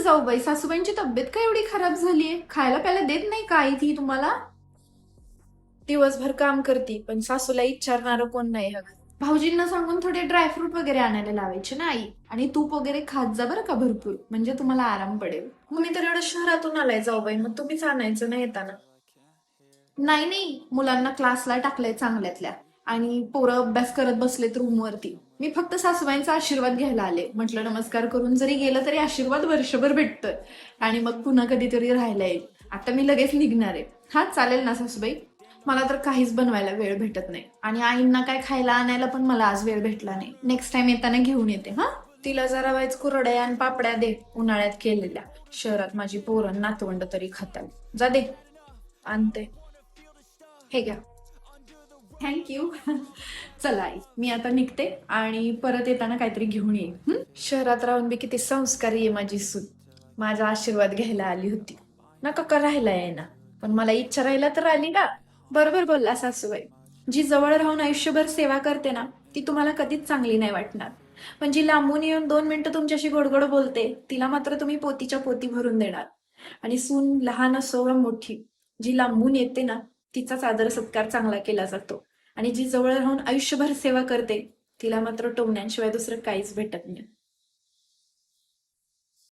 जाऊबाई, सासूबाईंची तब्येत काय एवढी खराब झालीये? खायला प्यायला देत नाही का आई ती तुम्हाला? दिवसभर काम करते पण सासूला विचारणार कोण नाही हवं. भाऊजींना सांगून थोडे ड्रायफ्रूट वगैरे आणायला लावायचे ना आई. आणि तूप वगैरे खात जा बरं का भरपूर, म्हणजे तुम्हाला आराम पडेल. तुम्ही तर एवढं शहरातून आलाय जाऊबाई, मग तुम्हीच आणायचं नाही येताना. नाही नाही, मुलांना क्लासला टाकलंय चांगल्यातल्या. आणि पोरं अभ्यास करत बसलेत रूमवरती. मी फक्त सासूबाईंचा आशीर्वाद घ्यायला आले. म्हटलं नमस्कार करून जरी गेलं तरी आशीर्वाद वर्षभर भेटतोय. आणि मग पुन्हा कधीतरी राहायला येईल. आता मी लगेच निघणार आहे. हा चालेल ना सासूबाई? मला तर काहीच बनवायला वेळ भेटत नाही. आणि आईंना काय खायला आणायला पण मला आज वेळ भेटला नाही. नेक्स्ट टाइम येताना घेऊन येते हा. तिला जरा वाईच कुरड्या आणि पापड्या दे उन्हाळ्यात केलेल्या. शहरात माझी पोरं नातवंड तरी खातात. जा दे, आणते. हे घ्या. थँक्यू. चला आई, मी आता निघते आणि परत येताना काहीतरी घेऊन येईन. शहरात राहून बी किती संस्कारी आहे माझी सून. माझा आशीर्वाद घ्यायला आली होती. नका का राहायला येईना, पण मला इच्छा राहिला तर आली ना. बरोबर बोलला सासूबाई. जी जवळ राहून आयुष्यभर सेवा करते ना, ती तुम्हाला कधीच चांगली नाही वाटणार. पण जी लांबून येऊन 2 मिनिटं तुमच्याशी गोडगोड बोलते, तिला मात्र तुम्ही पोतीच्या पोती भरून देणार. आणि सून लहान असो वा मोठी, जी लांबून येते ना, तिचाच आदर सत्कार चांगला केला जातो. आणि जी जवळ राहून आयुष्यभर सेवा करते, तिला मात्र टोमण्यांशिवाय दुसरं काहीच भेटत नाही.